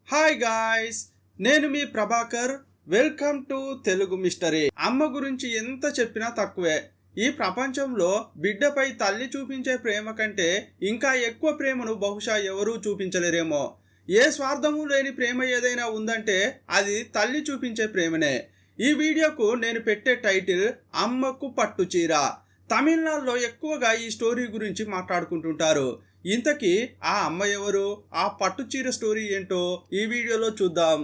Hi guys, నేను మీ Prabhakar. Welcome to Telugu mystery. అమ్మ గురించి ఎంత చెప్పినా తక్కువే. ఈ ప్రపంచంలో బిడ్డపై తల్లి చూపించే ప్రేమ కంటే ఇంకా ఎక్కువ ప్రేమను బహుశా ఎవరూ చూపించలేరేమో. ఏ స్వార్థము లేని ప్రేమ ఏదైనా ఉందంటే అది తల్లి చూపించే ప్రేమనే. ఈ వీడియోకు నేను పెట్టే టైటిల్ అమ్మకు పట్టు చీర. తమిళనాడులో ఎక్కువగా ఈ స్టోరీ గురించి మాట్లాడుకుంటుంటారు. ఇంతకీ ఆ అమ్మ ఎవరు, ఆ పట్టు చీర స్టోరీ ఏంటో ఈ వీడియోలో చూద్దాం.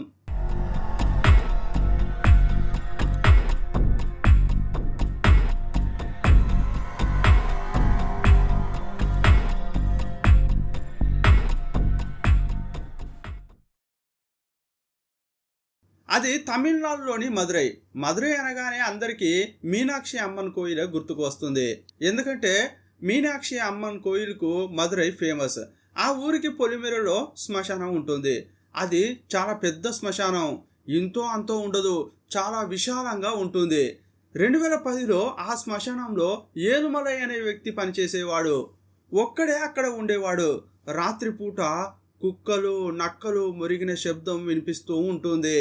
అది తమిళనాడులోని మదురై. మదురై అనగానే అందరికీ మీనాక్షి అమ్మన్ కోయిల గుర్తుకు వస్తుంది. ఎందుకంటే మీనాక్షి అమ్మన్ కోయిల్కు మదురై ఫేమస్. ఆ ఊరికి పొలిమేరలో శ్మశానం ఉంటుంది. అది చాలా పెద్ద శ్మశానం. ఇంతో అంతో ఉండదు, చాలా విశాలంగా ఉంటుంది. 2010లో ఆ శ్మశానంలో ఏలుమలై అనే వ్యక్తి పనిచేసేవాడు. ఒక్కడే అక్కడ ఉండేవాడు. రాత్రిపూట కుక్కలు నక్కలు మురిగిన శబ్దం వినిపిస్తూ ఉంటుంది.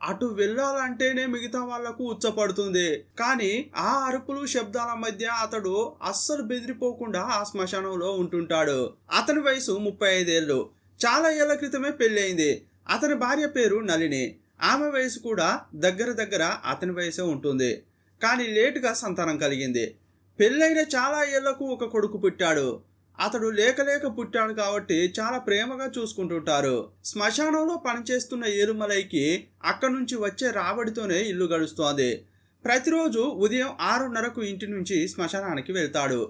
అటు వెళ్ళాలంటేనే మిగతా వాళ్లకు ఉచ్చపడుతుంది. కానీ ఆ అరుపులు శబ్దాల మధ్య అతడు అస్సలు బెదిరిపోకుండా ఆ శ్మశానంలో ఉంటుంటాడు. అతని వయసు 35 ఏళ్ళు. చాలా ఏళ్ల క్రితమే పెళ్ళయింది. అతని భార్య పేరు నళిని. ఆమె వయసు కూడా దగ్గర అతని వయసే ఉంటుంది. కానీ లేటుగా సంతానం కలిగింది. పెళ్ళైన చాలా ఏళ్లకు ఒక కొడుకు పుట్టాడు. అతడు లేక పుట్టాడు కాబట్టి చాలా ప్రేమగా చూసుకుంటుంటారు. శ్మశానంలో పనిచేస్తున్న ఏలుమలైకి అక్కడి నుంచి వచ్చే రాబడితోనే ఇల్లు గడుస్తోంది. ప్రతిరోజు ఉదయం 6:30కు ఇంటి నుంచి శ్మశానానికి వెళ్తాడు.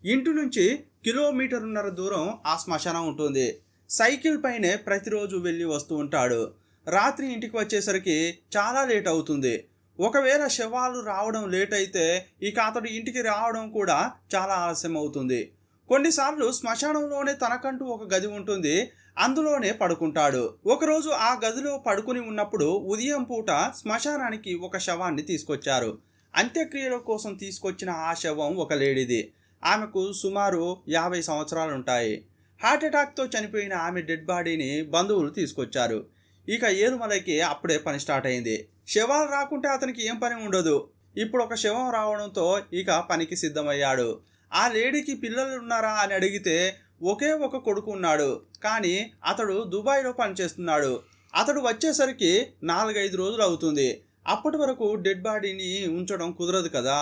ఇంటి నుంచి 1.5 కిలోమీటర్ల దూరం ఆ శ్మశానం ఉంటుంది. సైకిల్ పైనే ప్రతిరోజు వెళ్ళి వస్తూ ఉంటాడు. రాత్రి ఇంటికి వచ్చేసరికి చాలా లేట్ అవుతుంది. ఒకవేళ శవాలు రావడం లేట్ అయితే ఇక అతడు ఇంటికి రావడం కూడా చాలా ఆలస్యం అవుతుంది. కొన్నిసార్లు శ్మశానంలోనే తనకంటూ ఒక గది ఉంటుంది. అందులోనే పడుకుంటాడు. ఒకరోజు ఆ గదిలో పడుకుని ఉన్నప్పుడు ఉదయం పూట శ్మశానానికి ఒక శవాన్ని తీసుకొచ్చారు. అంత్యక్రియల కోసం తీసుకొచ్చిన ఆ శవం ఒక లేడీది. ఆమెకు సుమారు 50 సంవత్సరాలుంటాయి. హార్ట్అటాక్తో చనిపోయిన ఆమె డెడ్ బాడీని బంధువులు తీసుకొచ్చారు. ఇక ఏలుమలైకి అప్పుడే పని స్టార్ట్ అయింది. శవాలు రాకుంటే అతనికి ఏం పని ఉండదు. ఇప్పుడు ఒక శవం రావడంతో ఇక పనికి సిద్ధమయ్యాడు. ఆ లేడీకి పిల్లలు ఉన్నారా అని అడిగితే ఒకే ఒక కొడుకు ఉన్నాడు. కానీ అతడు దుబాయ్లో పనిచేస్తున్నాడు. అతడు వచ్చేసరికి 4-5 రోజులు అవుతుంది. అప్పటి వరకు డెడ్ బాడీని ఉంచడం కుదరదు కదా,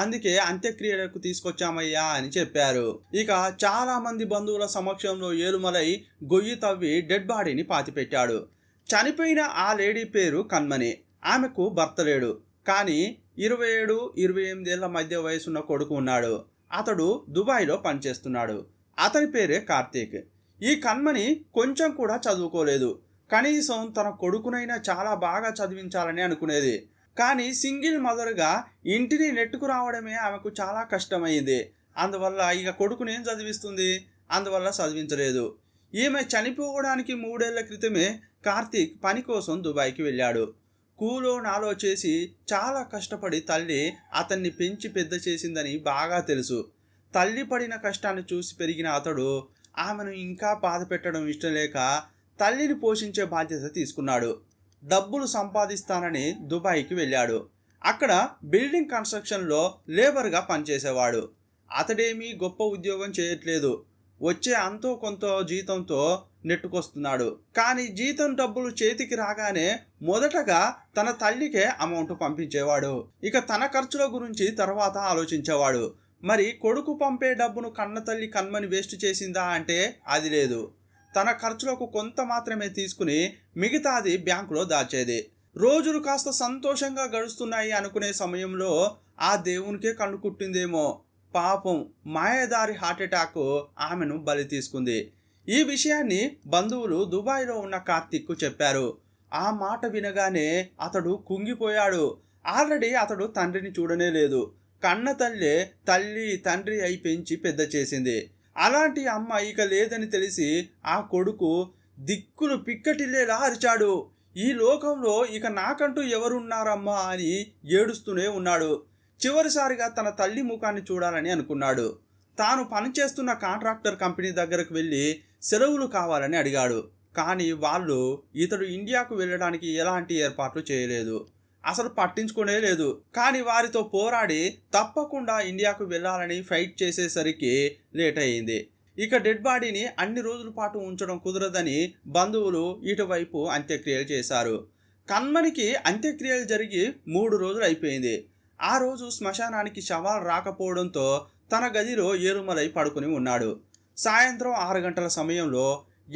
అందుకే అంత్యక్రియలకు తీసుకొచ్చామయ్యా అని చెప్పారు. ఇక చాలా మంది బంధువుల సమక్షంలో ఏలుమలై గొయ్యి తవ్వి డెడ్ బాడీని పాతిపెట్టాడు. చనిపోయిన ఆ లేడీ పేరు కన్మణి. ఆమెకు భర్త లేడు. కానీ 27-28 ఏళ్ల మధ్య వయసున్న కొడుకు ఉన్నాడు. అతడు దుబాయ్లో పనిచేస్తున్నాడు. అతని పేరే కార్తీక్. ఈ కన్మణి కొంచెం కూడా చదువుకోలేదు. కనీసం తన కొడుకునైనా చాలా బాగా చదివించాలని అనుకునేది. కానీ సింగిల్ మదర్గా ఇంటిని నెట్టుకు రావడమే ఆమెకు చాలా కష్టమైంది. అందువల్ల ఇక కొడుకునేం చదివిస్తుంది? అందువల్ల చదివించలేదు. ఈమె చనిపోవడానికి 3 ఏళ్ల క్రితమే కార్తీక్ పని కోసం దుబాయ్కి వెళ్ళాడు. కూలో నాలో చేసి చాలా కష్టపడి తల్లి అతన్ని పెంచి పెద్ద చేసిందని బాగా తెలుసు. తల్లి పడిన కష్టాన్ని చూసి పెరిగిన అతడు ఆమెను ఇంకా బాధ పెట్టడం ఇష్టం లేక తల్లిని పోషించే బాధ్యత తీసుకున్నాడు. డబ్బులు సంపాదిస్తానని దుబాయ్కి వెళ్ళాడు. అక్కడ బిల్డింగ్ కన్స్ట్రక్షన్లో లేబర్గా పనిచేసేవాడు. అతడేమీ గొప్ప ఉద్యోగం చేయట్లేదు. వచ్చే అంతో కొంత జీతంతో నెట్టుకొస్తున్నాడు. కానీ జీతం డబ్బులు చేతికి రాగానే మొదటగా తన తల్లికే అమౌంట్ పంపించేవాడు. ఇక తన ఖర్చుల గురించి తర్వాత ఆలోచించేవాడు. మరి కొడుకు పంపే డబ్బును కన్న తల్లి కన్మని వేస్ట్ చేసిందా అంటే అది లేదు. తన ఖర్చులకు కొంత మాత్రమే తీసుకుని మిగతాది బ్యాంకులో దాచేది. రోజులు కాస్త సంతోషంగా గడుస్తున్నాయి అనుకునే సమయంలో ఆ దేవునికే కన్ను కుట్టిందేమో. పాపం మాయదారి హార్ట్అటాక్ ఆమెను బలి తీసుకుంది. ఈ విషయాన్ని బంధువులు దుబాయ్లో ఉన్న కార్తీక్కు చెప్పారు. ఆ మాట వినగానే అతడు కుంగిపోయాడు. ఆల్రెడీ అతడు తండ్రిని చూడనే లేదు. కన్న తల్లే తల్లి తండ్రి అయి పెంచి పెద్ద చేసింది. అలాంటి అమ్మ ఇక లేదని తెలిసి ఆ కొడుకు దిక్కులు పిక్కటిల్లేలా అరిచాడు. ఈ లోకంలో ఇక నాకంటూ ఎవరున్నారమ్మా అని ఏడుస్తూనే ఉన్నాడు. చివరిసారిగా తన తల్లి ముఖాన్ని చూడాలని అనుకున్నాడు. తాను పనిచేస్తున్న కాంట్రాక్టర్ కంపెనీ దగ్గరకు వెళ్ళి సెలవులు కావాలని అడిగాడు. కానీ వాళ్ళు ఇతడు ఇండియాకు వెళ్ళడానికి ఎలాంటి ఏర్పాట్లు చేయలేదు, అసలు పట్టించుకునే లేదు. కానీ వారితో పోరాడి తప్పకుండా ఇండియాకు వెళ్ళాలని ఫైట్ చేసేసరికి లేట్ అయింది. ఇక డెడ్ బాడీని అన్ని రోజుల పాటు ఉంచడం కుదరదని బంధువులు ఇటువైపు అంత్యక్రియలు చేశారు. కన్మనికి అంత్యక్రియలు జరిగి 3 రోజులు అయిపోయింది. ఆ రోజు శ్మశానానికి శవాలు రాకపోవడంతో తన గదిలో ఏలుమలై పడుకుని ఉన్నాడు. సాయంత్రం 6 గంటల సమయంలో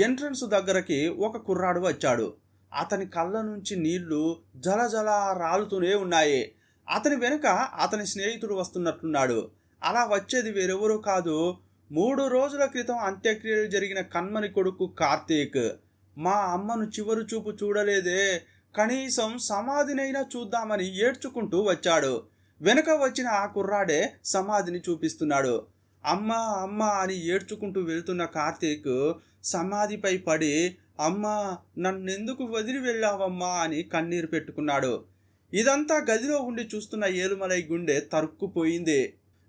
ఎంట్రన్స్ దగ్గరకి ఒక కుర్రాడు వచ్చాడు. అతని కళ్ళ నుంచి నీళ్లు జలజల రాలుతూనే ఉన్నాయి. అతని వెనుక అతని స్నేహితుడు వస్తున్నట్లున్నాడు. అలా వచ్చేది వేరెవరూ కాదు, 3 రోజుల క్రితం అంత్యక్రియలు జరిగిన కన్మని కొడుకు కార్తీక్. మా అమ్మను చివరి చూపు చూడలేదే, కనీసం సమాధినైనా చూద్దామని ఏడ్చుకుంటూ వచ్చాడు. వెనుక వచ్చిన ఆ కుర్రాడే సమాధిని చూపిస్తున్నాడు. అమ్మా అమ్మా అని ఏడ్చుకుంటూ వెళ్తున్న కార్తీక్ సమాధిపై పడి, అమ్మా నన్నెందుకు వదిలి వెళ్ళావమ్మా అని కన్నీరు పెట్టుకున్నాడు. ఇదంతా గదిలో ఉండి చూస్తున్న ఏలుమలై గుండె తరుక్కుపోయింది.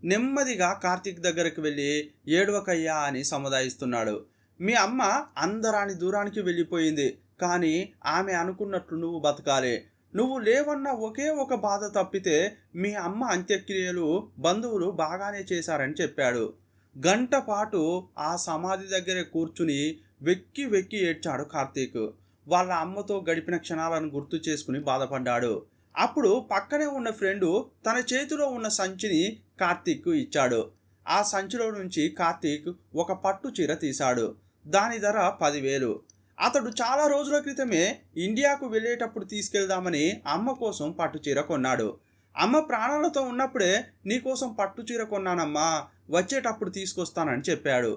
నెమ్మదిగా కార్తీక్ దగ్గరకు వెళ్ళి, ఏడవకయ్యా అని సముదాయిస్తున్నాడు. మీ అమ్మ అందరాని దూరానికి వెళ్ళిపోయింది, కానీ ఆమె అనుకున్నట్లు నువ్వు బతకాలి. నువ్వు లేవన్న ఒకే ఒక బాధ తప్పితే మీ అమ్మ అంత్యక్రియలు బంధువులు బాగానే చేశారని చెప్పాడు. గంట పాటు ఆ సమాధి దగ్గరే కూర్చుని వెక్కి వెక్కి ఏడ్చాడు కార్తీక్. వాళ్ళ అమ్మతో గడిపిన క్షణాలను గుర్తు చేసుకుని బాధపడ్డాడు. అప్పుడు పక్కనే ఉన్న ఫ్రెండు తన చేతిలో ఉన్న సంచిని కార్తీక్ ఇచ్చాడు. ఆ సంచిలో నుంచి కార్తీక్ ఒక పట్టు చీర తీశాడు. దాని ధర 10,000. అతడు చాలా రోజుల క్రితమే ఇండియాకు వెళ్ళేటప్పుడు తీసుకెళ్దామని అమ్మ కోసం పట్టుచీర కొన్నాడు. అమ్మ ప్రాణాలతో ఉన్నప్పుడే నీకోసం పట్టుచీర కొన్నానమ్మా, వచ్చేటప్పుడు తీసుకొస్తానని చెప్పాడు.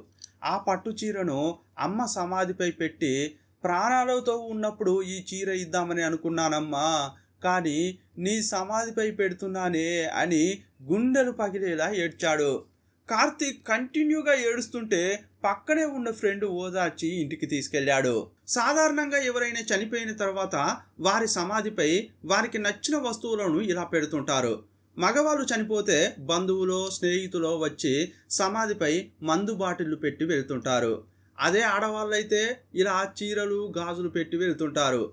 ఆ పట్టుచీరను అమ్మ సమాధిపై పెట్టి, ప్రాణాలతో ఉన్నప్పుడు ఈ చీర ఇద్దామని అనుకున్నానమ్మా, కానీ నీ సమాధిపై పెడుతున్నానే అని గుండెలు పగిలేలా ఏడ్చాడు. కార్తీక్ కంటిన్యూగా ఏడుస్తుంటే పక్కనే ఉన్న ఫ్రెండ్ ఓదార్చి ఇంటికి తీసుకెళ్లాడు. సాధారణంగా ఎవరైనా చనిపోయిన తర్వాత వారి సమాధిపై వారికి నచ్చిన వస్తువులను ఇలా పెడుతుంటారు. మగవాళ్ళు చనిపోతే బంధువులో స్నేహితులో వచ్చి సమాధిపై మందు బాటిళ్లు పెట్టి వెళ్తుంటారు. అదే ఆడవాళ్ళైతే ఇలా చీరలు గాజులు పెట్టి వెళ్తుంటారు.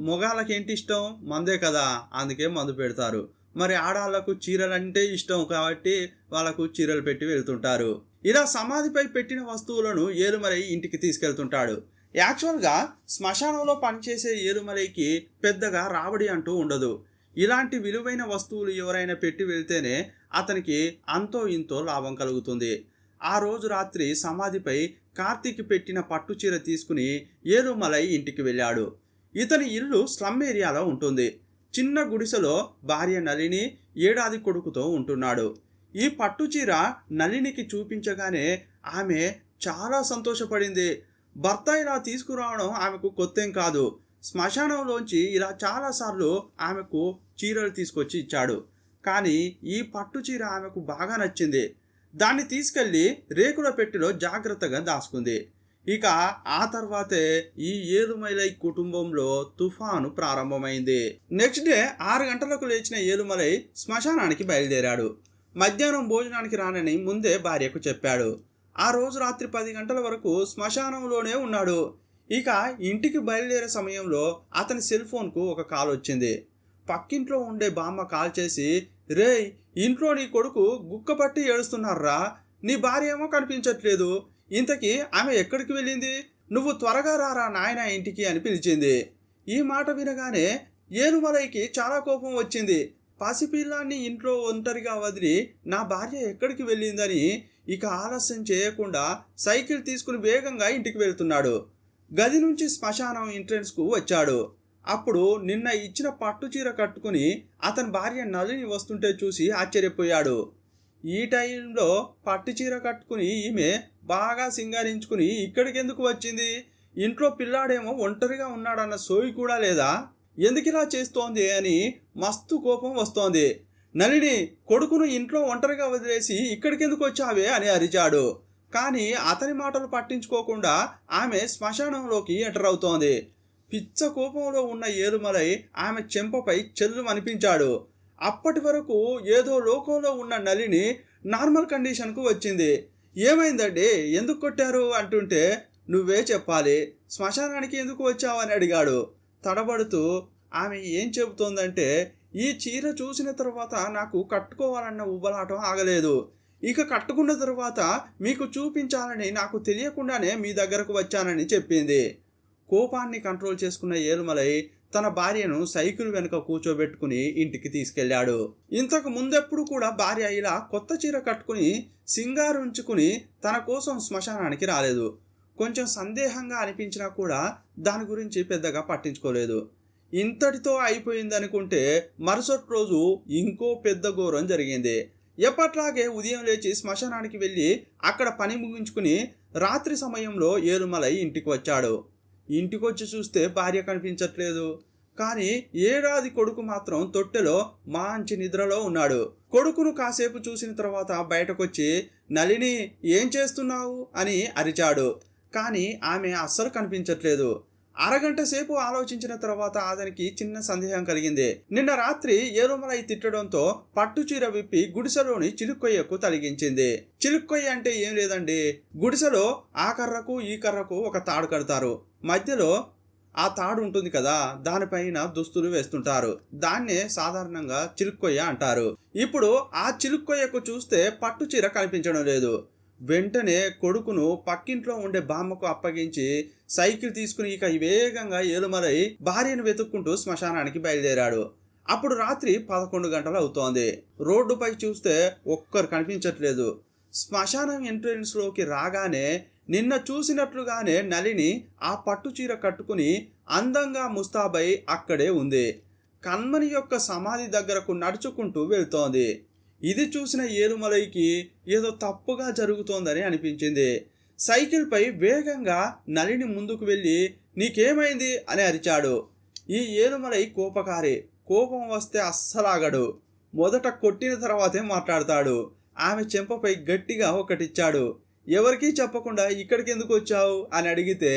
మొగాళ్ళకేంటి ఇష్టం? మందే కదా, అందుకే మందు పెడతారు. మరి ఆడవాళ్లకు చీరలంటే ఇష్టం కాబట్టి వాళ్ళకు చీరలు పెట్టి వెళ్తుంటారు. ఇలా సమాధిపై పెట్టిన వస్తువులను ఏలుమలై ఇంటికి తీసుకెళ్తుంటాడు. యాక్చువల్గా శ్మశానంలో పనిచేసే ఏలుమలైకి పెద్దగా రాబడి అంటూ ఉండదు. ఇలాంటి విలువైన వస్తువులు ఎవరైనా పెట్టి వెళ్తేనే అతనికి అంతో ఇంతో లాభం కలుగుతుంది. ఆ రోజు రాత్రి సమాధిపై కార్తీక్ పెట్టిన పట్టుచీర తీసుకుని ఏలుమలై ఇంటికి వెళ్ళాడు. ఇతని ఇల్లు స్లమ్ ఏరియాలో ఉంటుంది. చిన్న గుడిసెలో భార్య నళిని, ఏడాది కొడుకుతో ఉంటున్నాడు. ఈ పట్టుచీర నళినికి చూపించగానే ఆమె చాలా సంతోషపడింది. భర్త ఇలా తీసుకురావడం ఆమెకు కొత్తేం కాదు. శ్మశానంలోంచి ఇలా చాలాసార్లు ఆమెకు చీరలు తీసుకొచ్చి ఇచ్చాడు. కానీ ఈ పట్టుచీర ఆమెకు బాగా నచ్చింది. దాన్ని తీసుకెళ్లి రేకుల పెట్టెలో జాగ్రత్తగా దాచుకుంది. ఇక ఆ తర్వాతే ఈ ఏలుమలై కుటుంబంలో తుఫాను ప్రారంభమైంది. నెక్స్ట్ డే 6 గంటలకు లేచిన ఏలుమలై శ్మశానానికి బయలుదేరాడు. మధ్యాహ్నం భోజనానికి రానని ముందే భార్యకు చెప్పాడు. ఆ రోజు రాత్రి 10 గంటల వరకు శ్మశానంలోనే ఉన్నాడు. ఇక ఇంటికి బయలుదేరే సమయంలో అతని సెల్ ఫోన్కు ఒక కాల్ వచ్చింది. పక్కింట్లో ఉండే బామ్మ కాల్ చేసి, రేయ్ ఇంట్లో నీ కొడుకు గుక్కపట్టి ఏడుస్తున్నారా, నీ భార్య ఏమో కనిపించట్లేదు, ఇంతకీ ఆమె ఎక్కడికి వెళ్ళింది, నువ్వు త్వరగా రారా నాయన ఇంటికి అని పిలిచింది. ఈ మాట వినగానే ఏలుమలైకి చాలా కోపం వచ్చింది. పసిపిల్లాన్ని ఇంట్లో ఒంటరిగా వదిలి నా భార్య ఎక్కడికి వెళ్ళిందని ఇక ఆలస్యం చేయకుండా సైకిల్ తీసుకుని వేగంగా ఇంటికి వెళ్తున్నాడు. గది నుంచి శ్మశానం ఎంట్రన్స్కు వచ్చాడు. అప్పుడు నిన్న ఇచ్చిన పట్టుచీర కట్టుకుని అతని భార్య నళిని వస్తుంటే చూసి ఆశ్చర్యపోయాడు. ఈ టైంలో పట్టుచీర కట్టుకుని ఈమె బాగా సింగారించుకుని ఇక్కడికి ఎందుకు వచ్చింది? ఇంట్లో పిల్లాడేమో ఒంటరిగా ఉన్నాడన్న సోయి కూడా లేదా? ఎందుకు ఇలా చేస్తోంది అని మస్తు కోపం వస్తోంది. నళిని, కొడుకును ఇంట్లో ఒంటరిగా వదిలేసి ఇక్కడికెందుకు వచ్చావే అని అరిచాడు. కానీ అతని మాటలు పట్టించుకోకుండా ఆమె శ్మశానంలోకి ఎంటర్ అవుతోంది. పిచ్చ కోపంలో ఉన్న ఏలుమలై ఆమె చెంపపై చెల్లు అనిపించాడు. అప్పటి వరకు ఏదో లోకంలో ఉన్న నళిని నార్మల్ కండిషన్కు వచ్చింది. ఏమైందండి, ఎందుకు కొట్టారు అంటుంటే, నువ్వే చెప్పాలి, శ్మశానానికి ఎందుకు వచ్చావు అని అడిగాడు. తడబడుతూ ఆమె ఏం చెబుతోందంటే, ఈ చీర చూసిన తర్వాత నాకు కట్టుకోవాలన్న ఉబలాటం ఆగలేదు. ఇక కట్టుకున్న తరువాత మీకు చూపించాలని నాకు తెలియకుండానే మీ దగ్గరకు వచ్చానని చెప్పింది. కోపాన్ని కంట్రోల్ చేసుకున్న ఏలుమలై తన భార్యను సైకిల్ వెనుక కూర్చోబెట్టుకుని ఇంటికి తీసుకెళ్లాడు. ఇంతకు ముందెప్పుడు కూడా భార్య ఇలా కొత్త చీర కట్టుకుని సింగారుంచుకుని తన కోసం శ్మశానానికి రాలేదు. కొంచెం సందేహంగా అనిపించినా కూడా దాని గురించి పెద్దగా పట్టించుకోలేదు. ఇంతటితో అయిపోయిందనుకుంటే మరుసటి రోజు ఇంకో పెద్ద ఘోరం జరిగింది. ఎప్పట్లాగే ఉదయం లేచి శ్మశానానికి వెళ్ళి అక్కడ పని ముగించుకుని రాత్రి సమయంలో ఏలుమలై ఇంటికి వచ్చాడు. ఇంటికొచ్చి చూస్తే భార్య కనిపించట్లేదు. కానీ ఏడాది కొడుకు మాత్రం తొట్టెలో మంచి నిద్రలో ఉన్నాడు. కొడుకును కాసేపు చూసిన తర్వాత బయటకొచ్చి, నళిని ఏం చేస్తున్నావు అని అరిచాడు. కానీ ఆమె అస్సలు కనిపించట్లేదు. అరగంట సేపు ఆలోచించిన తర్వాత అతనికి చిన్న సందేహం కలిగింది. నిన్న రాత్రి ఏలుమలై తిట్టడంతో పట్టుచీర విప్పి గుడిసెలోని చిలుక్కొయ్యకు తలిగించింది. చిలుక్కొయ్య అంటే ఏం లేదండి, గుడిసెలో ఆ కర్రకు ఈ కర్రకు ఒక తాడు కడతారు. మధ్యలో ఆ తాడు ఉంటుంది కదా, దానిపైన దుస్తులు వేస్తుంటారు. దాన్నే సాధారణంగా చిలుక్కొయ్య అంటారు. ఇప్పుడు ఆ చిలుక్కొయ్యకు చూస్తే పట్టుచీర కనిపించడం లేదు. వెంటనే కొడుకును పక్కింట్లో ఉండే బామ్మకు అప్పగించి సైకిల్ తీసుకుని ఇక వేగంగా ఏలుమలై భార్యను వెతుక్కుంటూ శ్మశానానికి బయలుదేరాడు. అప్పుడు రాత్రి 11 గంటలు అవుతోంది. రోడ్డుపై చూస్తే ఒక్కరు కనిపించట్లేదు. శ్మశానం ఎంట్రన్స్ లోకి రాగానే నిన్న చూసినట్లుగానే నళిని ఆ పట్టుచీర కట్టుకుని అందంగా ముస్తాబై అక్కడే ఉంది. కన్మని యొక్క సమాధి దగ్గరకు నడుచుకుంటూ వెళ్తోంది. ఇది చూసిన ఏలుమలైకి ఏదో తప్పుగా జరుగుతోందని అనిపించింది. సైకిల్పై వేగంగా నళిని ముందుకు వెళ్ళి, నీకేమైంది అని అరిచాడు. ఈ ఏలుమలై కోపకారి. కోపం వస్తే అస్సలాగడు. మొదట కొట్టిన తర్వాతే మాట్లాడతాడు. ఆమె చెంపపై గట్టిగా ఒకటిచ్చాడు. ఎవరికీ చెప్పకుండా ఇక్కడికి ఎందుకు వచ్చావు అని అడిగితే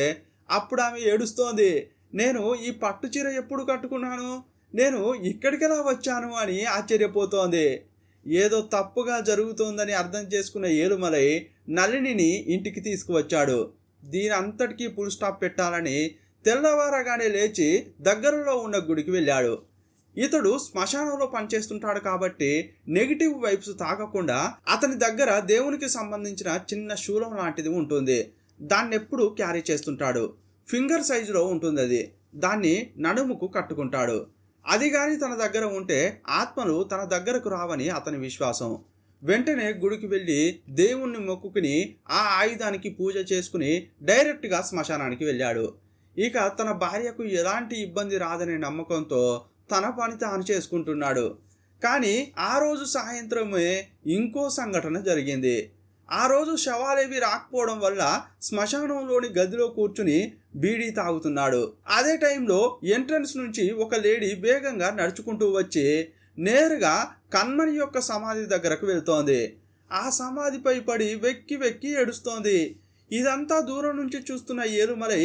అప్పుడు ఆమె ఏడుస్తోంది. నేను ఈ పట్టుచీర ఎప్పుడు కట్టుకున్నాను, నేను ఇక్కడికెలా వచ్చాను అని ఆశ్చర్యపోతోంది. ఏదో తప్పుగా జరుగుతోందని అర్థం చేసుకున్న ఏలుమలై నళినిని ఇంటికి తీసుకువచ్చాడు. దీని అంతటికీ ఫుల్ స్టాప్ పెట్టాలని తెల్లవారగానే లేచి దగ్గరలో ఉన్న గుడికి వెళ్ళాడు. ఇతడు శ్మశానంలో పనిచేస్తుంటాడు కాబట్టి నెగిటివ్ వైబ్స్ తాగకుండా అతని దగ్గర దేవునికి సంబంధించిన చిన్న శూలం లాంటిది ఉంటుంది. దాన్ని ఎప్పుడు క్యారీ చేస్తుంటాడు. ఫింగర్ సైజులో ఉంటుంది అది. దాన్ని నడుముకు కట్టుకుంటాడు. అది కానీ తన దగ్గర ఉంటే ఆత్మలు తన దగ్గరకు రావని అతని విశ్వాసం. వెంటనే గుడికి వెళ్ళి దేవుణ్ణి మొక్కుకుని ఆ ఆయుధానికి పూజ చేసుకుని డైరెక్ట్గా శ్మశానానికి వెళ్ళాడు. ఇక తన భార్యకు ఎలాంటి ఇబ్బంది రాదనే నమ్మకంతో తన పని తాను చేసుకుంటున్నాడు. కానీ ఆ రోజు సాయంత్రమే ఇంకో సంఘటన జరిగింది. ఆ రోజు శవాలేవి రాకపోవడం వల్ల శ్మశానంలోని గదిలో కూర్చుని బీడీ తాగుతున్నాడు. అదే టైంలో ఎంట్రన్స్ నుంచి ఒక లేడీ వేగంగా నడుచుకుంటూ వచ్చి నేరుగా కన్మని యొక్క సమాధి దగ్గరకు వెళ్తోంది. ఆ సమాధిపై పడి వెక్కి వెక్కి ఏడుస్తోంది. ఇదంతా దూరం నుంచి చూస్తున్న ఏలుమలై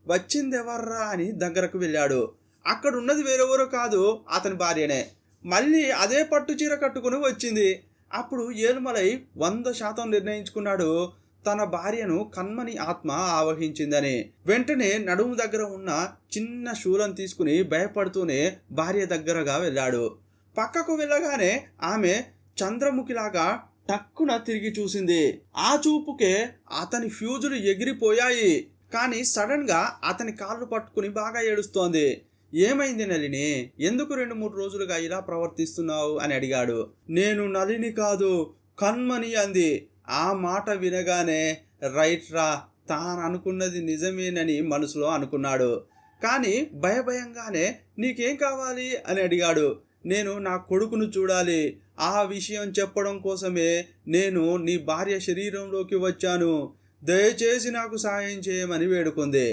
వచ్చిందెవర్రా అని దగ్గరకు వెళ్ళాడు. అక్కడున్నది వేరెవరో కాదు, అతని భార్యనే. మళ్ళీ అదే పట్టుచీర కట్టుకుని వచ్చింది. అప్పుడు ఏలుమలై 100% నిర్ణయించుకున్నాడు తన భార్యను కన్మని ఆత్మ ఆవహించిందని. వెంటనే నడుము దగ్గర ఉన్న చిన్న శూలం తీసుకుని భయపడుతూనే భార్య దగ్గరగా వెళ్ళాడు. పక్కకు వెళ్ళగానే ఆమె చంద్రముఖిలాగా టక్కున తిరిగి చూసింది. ఆ చూపుకే అతని ఫ్యూజులు ఎగిరిపోయాయి. కానీ సడన్ గా అతని కాళ్ళు పట్టుకుని బాగా ఏడుస్తోంది. ఏమైంది నళిని, ఎందుకు 2-3 రోజులుగా ఇలా ప్రవర్తిస్తున్నావు అని అడిగాడు. నేను నళిని కాదు, కన్మని అంది. ఆ మాట వినగానే రైట్ రా, తాను అనుకున్నది నిజమేనని మనసులో అనుకున్నాడు. కానీ భయంగానే నీకేం కావాలి అని అడిగాడు. నేను నా కొడుకును చూడాలి. ఆ విషయం చెప్పడం కోసమే నేను నీ భార్య శరీరంలోకి వచ్చాను. దయచేసి నాకు సాయం చేయమని వేడుకుంది.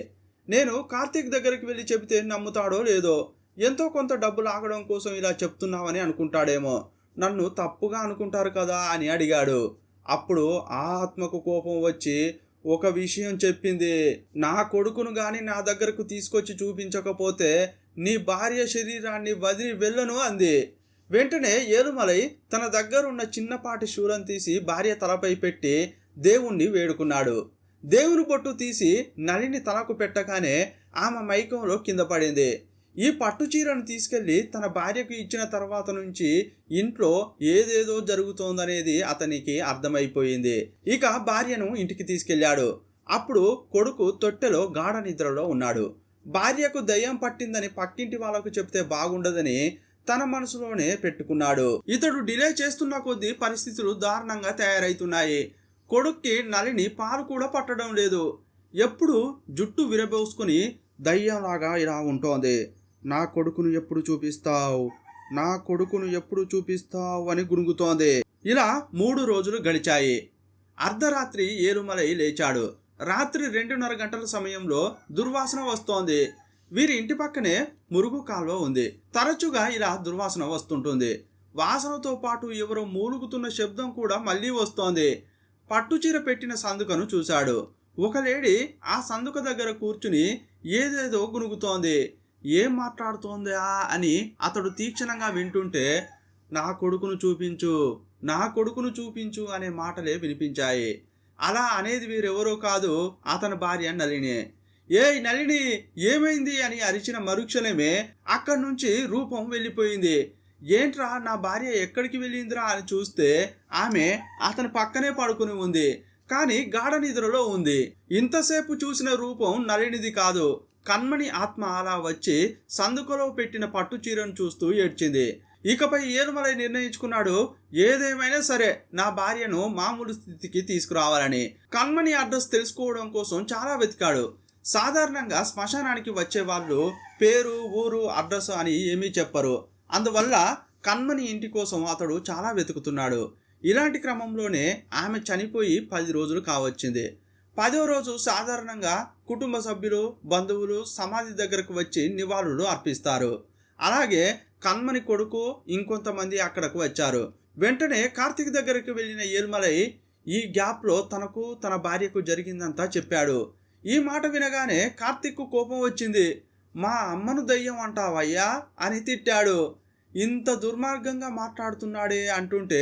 నేను కార్తీక్ దగ్గరికి వెళ్ళి చెబితే నమ్ముతాడో లేదో, ఎంతో కొంత డబ్బులు ఆగడం కోసం ఇలా చెప్తున్నావని అనుకుంటాడేమో, నన్ను తప్పుగా అనుకుంటారు కదా అని అడిగాడు. అప్పుడు ఆ ఆత్మకు కోపం వచ్చి ఒక విషయం చెప్పింది. నా కొడుకును గాని నా దగ్గరకు తీసుకొచ్చి చూపించకపోతే నీ భార్య శరీరాన్ని వదిలి వెళ్ళను అంది. వెంటనే ఏలుమలై తన దగ్గరున్న చిన్నపాటి శూలం తీసి భార్య తలపై పెట్టి దేవుణ్ణి వేడుకున్నాడు. దేవుని బొట్టు తీసి నలిని తలకు పెట్టగానే ఆమె మైకంలో కింద పడింది. ఈ పట్టు చీరను తీసుకెళ్లి తన భార్యకు ఇచ్చిన తర్వాత నుంచి ఇంట్లో ఏదేదో జరుగుతోందనేది అతనికి అర్థమైపోయింది. ఇక భార్యను ఇంటికి తీసుకెళ్లాడు. అప్పుడు కొడుకు తొట్టెలో గాఢ నిద్రలో ఉన్నాడు. భార్యకు దయ్యం పట్టిందని పక్కింటి వాళ్ళకు చెప్తే బాగుండదని తన మనసులోనే పెట్టుకున్నాడు. ఇతడు డిలే చేస్తున్న కొద్దీ పరిస్థితులు దారుణంగా తయారైతున్నాయి. కొడుక్కి నలిని పాలు కూడా పట్టడం లేదు. ఎప్పుడు జుట్టు విరబోసుకుని దయ్యంలాగా ఇలా ఉంటోంది. నా కొడుకును ఎప్పుడు చూపిస్తావు, నా కొడుకును ఎప్పుడు చూపిస్తావు అని గునుగుతోంది. ఇలా 3 రోజులు గడిచాయి. అర్ధరాత్రి ఏలుమలై లేచాడు. రాత్రి 2:30 గంటల సమయంలో దుర్వాసన వస్తోంది. వీరి ఇంటి పక్కనే మురుగు కాల్వ ఉంది. తరచుగా ఇలా దుర్వాసన వస్తుంటుంది. వాసనతో పాటు ఎవరో మూలుగుతున్న శబ్దం కూడా మళ్ళీ వస్తోంది. పట్టుచీర పెట్టిన సందుకను చూశాడు. ఒక లేడీ ఆ సందుక దగ్గర కూర్చుని ఏదేదో గునుగుతోంది. ఏం మాట్లాడుతోందా అని అతడు తీక్షణంగా వింటుంటే, నా కొడుకును చూపించు, నా కొడుకును చూపించు అనే మాటలే వినిపించాయి. అలా అనేది వీరెవరో కాదు, అతని భార్య నలిని. ఏయ్ నలిని, ఏమైంది అని అరిచిన మరుక్షణమే అక్కడి నుంచి రూపం వెళ్ళిపోయింది. ఏంట్రా, నా భార్య ఎక్కడికి వెళ్ళిందిరా అని చూస్తే ఆమె అతని పక్కనే పడుకుని ఉంది. కానీ గాఢ నిద్రలో ఉంది. ఇంతసేపు చూసిన రూపం నలినిది కాదు. కన్మణి ఆత్మ అలా వచ్చి సందుకలో పెట్టిన పట్టు చీరను చూస్తూ ఏడ్చింది. ఇకపై ఏలుమలై నిర్ణయించుకున్నాడు, ఏదేమైనా సరే నా భార్యను మామూలు స్థితికి తీసుకురావాలని. కన్మణి అడ్రస్ తెలుసుకోవడం కోసం చాలా వెతికాడు. సాధారణంగా శ్మశానానికి వచ్చే వాళ్ళు పేరు, ఊరు, అడ్రస్ అని ఏమీ చెప్పరు. అందువల్ల కన్మణి ఇంటి కోసం అతడు చాలా వెతుకుతున్నాడు. ఇలాంటి క్రమంలోనే ఆమె చనిపోయి 10 రోజులు కావచ్చింది. 10వ రోజు సాధారణంగా కుటుంబ సభ్యులు, బంధువులు సమాధి దగ్గరకు వచ్చి నివాళులు అర్పిస్తారు. అలాగే కన్మణి కొడుకు ఇంకొంతమంది అక్కడకు వచ్చారు. వెంటనే కార్తీక్ దగ్గరికి వెళ్ళిన ఏలుమలై ఈ గ్యాప్లో తనకు తన భార్యకు జరిగిందంతా చెప్పాడు. ఈ మాట వినగానే కార్తీక్కు కోపం వచ్చింది. మా అమ్మను దయ్యం అంటావయ్యా అని తిట్టాడు. ఇంత దుర్మార్గంగా మాట్లాడుతున్నాడే అంటుంటే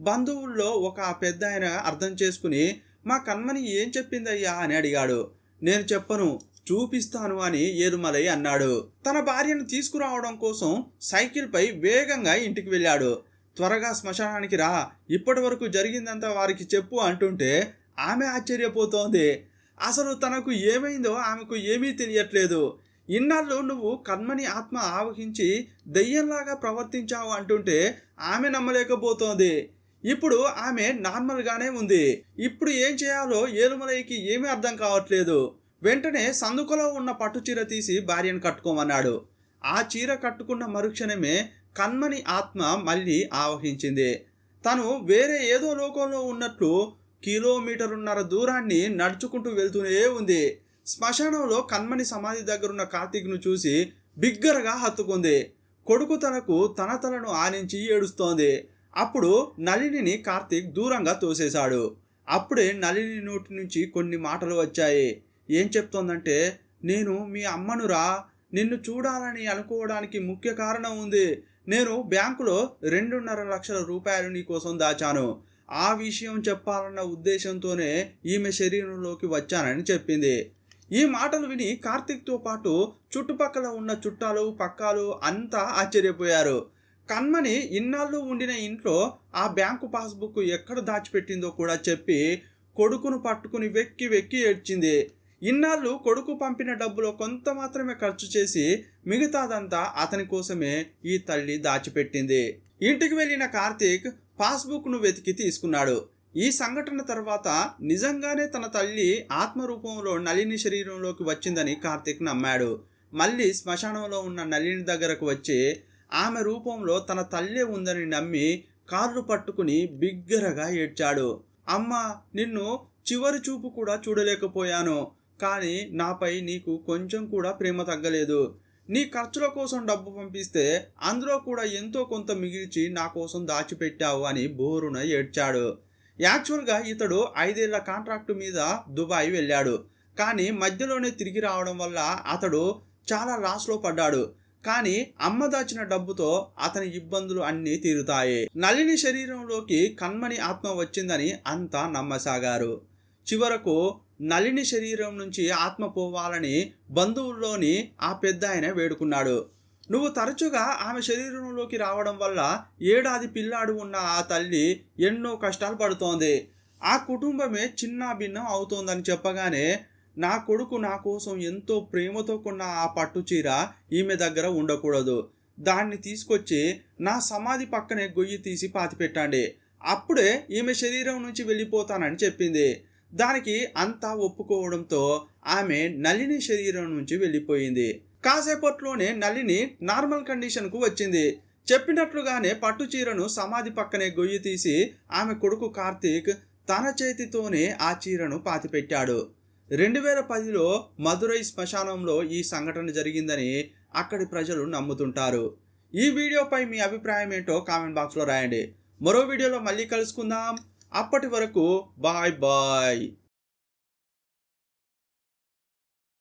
బంధువుల్లో ఒక పెద్ద ఆయన అర్థం చేసుకుని, మా కన్మణి ఏం చెప్పిందయ్యా అని అడిగాడు. నేను చెప్పను, చూపిస్తాను అని ఏలుమలై అన్నాడు. తన భార్యను తీసుకురావడం కోసం సైకిల్పై వేగంగా ఇంటికి వెళ్ళాడు. త్వరగా శ్మశానానికి రా, ఇప్పటి వరకు జరిగిందంతా వారికి చెప్పు అంటుంటే ఆమె ఆశ్చర్యపోతోంది. అసలు తనకు ఏమైందో ఆమెకు ఏమీ తెలియట్లేదు. ఇన్నాళ్ళు నువ్వు కన్మణి ఆత్మ ఆవహించి దయ్యంలాగా ప్రవర్తించావు అంటుంటే ఆమె నమ్మలేకపోతోంది. ఇప్పుడు ఆమె నార్మల్గానే ఉంది. ఇప్పుడు ఏం చేయాలో ఏలుమలైకి ఏమీ అర్థం కావట్లేదు. వెంటనే సందుకలో ఉన్న పట్టు చీర తీసి భార్యను కట్టుకోమన్నాడు. ఆ చీర కట్టుకున్న మరుక్షణమే కన్మణి ఆత్మ మళ్ళీ ఆవహించింది. తను వేరే ఏదో లోకంలో ఉన్నట్లు కిలోమీటరున్నర దూరాన్ని నడుచుకుంటూ వెళ్తూనే ఉంది. శ్మశానంలో కన్మణి సమాధి దగ్గరున్న కార్తీక్ను చూసి బిగ్గరగా హత్తుకుంది. కొడుకు తనకు తన తలను ఆనించి ఏడుస్తోంది. అప్పుడు నళినిని కార్తీక్ దూరంగా తోసేశాడు. అప్పుడే నళిని నోటి నుంచి కొన్ని మాటలు వచ్చాయి. ఏం చెప్తోందంటే, నేను మీ అమ్మనురా, నిన్ను చూడాలని అనుకోవడానికి ముఖ్య కారణం ఉంది. నేను బ్యాంకులో 2.5 లక్షల రూపాయలు నీ కోసం దాచాను. ఆ విషయం చెప్పాలన్న ఉద్దేశంతోనే ఈమె శరీరంలోకి వచ్చానని చెప్పింది. ఈ మాటలు విని కార్తీక్తో పాటు చుట్టుపక్కల ఉన్న చుట్టాలు, పక్కాలు అంతా ఆశ్చర్యపోయారు. కన్మణి ఇన్నాళ్ళు ఉండిన ఇంట్లో ఆ బ్యాంకు పాస్బుక్ ఎక్కడ దాచిపెట్టిందో కూడా చెప్పి కొడుకును పట్టుకుని వెక్కి వెక్కి ఏడ్చింది. ఇన్నాళ్ళు కొడుకు పంపిన డబ్బులో కొంత మాత్రమే ఖర్చు చేసి మిగతాదంతా అతని కోసమే ఈ తల్లి దాచిపెట్టింది. ఇంటికి వెళ్ళిన కార్తీక్ పాస్బుక్ను వెతికి తీసుకున్నాడు. ఈ సంఘటన తర్వాత నిజంగానే తన తల్లి ఆత్మరూపంలో నళిని శరీరంలోకి వచ్చిందని కార్తీక్ నమ్మాడు. మళ్ళీ శ్మశానంలో ఉన్న నళిని దగ్గరకు వచ్చి ఆమె రూపంలో తన తల్లే ఉందని నమ్మి కాళ్ళు పట్టుకుని బిగ్గరగా ఏడ్చాడు. అమ్మా, నిన్ను చివరి చూపు కూడా చూడలేకపోయాను. కానీ నాపై నీకు కొంచెం కూడా ప్రేమ తగ్గలేదు. నీ ఖర్చుల కోసం డబ్బు పంపిస్తే అందులో కూడా ఎంతో కొంత మిగిల్చి నా కోసం దాచిపెట్టావు అని బోరున ఏడ్చాడు. యాక్చువల్గా ఇతడు 5 ఏళ్ల కాంట్రాక్టు మీద దుబాయ్ వెళ్ళాడు. కానీ మధ్యలోనే తిరిగి రావడం వల్ల అతడు చాలా లాస్లో పడ్డాడు. కానీ అమ్మ దాచిన డబ్బుతో అతని ఇబ్బందులు అన్నీ తీరుతాయి. నళిని శరీరంలోకి కన్మణి ఆత్మ వచ్చిందని అంతా నమ్మసాగారు. చివరకు నళిని శరీరం నుంచి ఆత్మ పోవాలని బంధువుల్లోని ఆ పెద్ద ఆయన వేడుకున్నాడు. నువ్వు తరచుగా ఆమె శరీరంలోకి రావడం వల్ల ఏడాది పిల్లాడు ఉన్న ఆ తల్లి ఎన్నో కష్టాలు పడుతోంది. ఆ కుటుంబమే చిన్న భిన్నం అవుతోందని చెప్పగానే, నా కొడుకు నా కోసం ఎంతో ప్రేమతో కొన్న ఆ పట్టు చీర ఈమె దగ్గర ఉండకూడదు, దాన్ని తీసుకొచ్చి నా సమాధి పక్కనే గొయ్యి తీసి పాతిపెట్టండి, అప్పుడే ఈమె శరీరం నుంచి వెళ్ళిపోతానని చెప్పింది. దానికి అంతా ఒప్పుకోవడంతో ఆమె నళిని శరీరం నుంచి వెళ్ళిపోయింది. కాసేపట్లోనే నళిని నార్మల్ కండిషన్కు వచ్చింది. చెప్పినట్లుగానే పట్టు చీరను సమాధి పక్కనే గొయ్యి తీసి ఆమె కొడుకు కార్తీక్ తన చేతితోనే ఆ చీరను పాతిపెట్టాడు. 2010లో మదురై శ్మశానంలో ఈ సంఘటన జరిగిందని అక్కడి ప్రజలు నమ్ముతుంటారు. ఈ వీడియోపై మీ అభిప్రాయం ఏంటో కామెంట్ బాక్స్లో రాయండి. మరో వీడియోలో మళ్ళీ కలుసుకుందాం. అప్పటి వరకు బాయ్ బాయ్.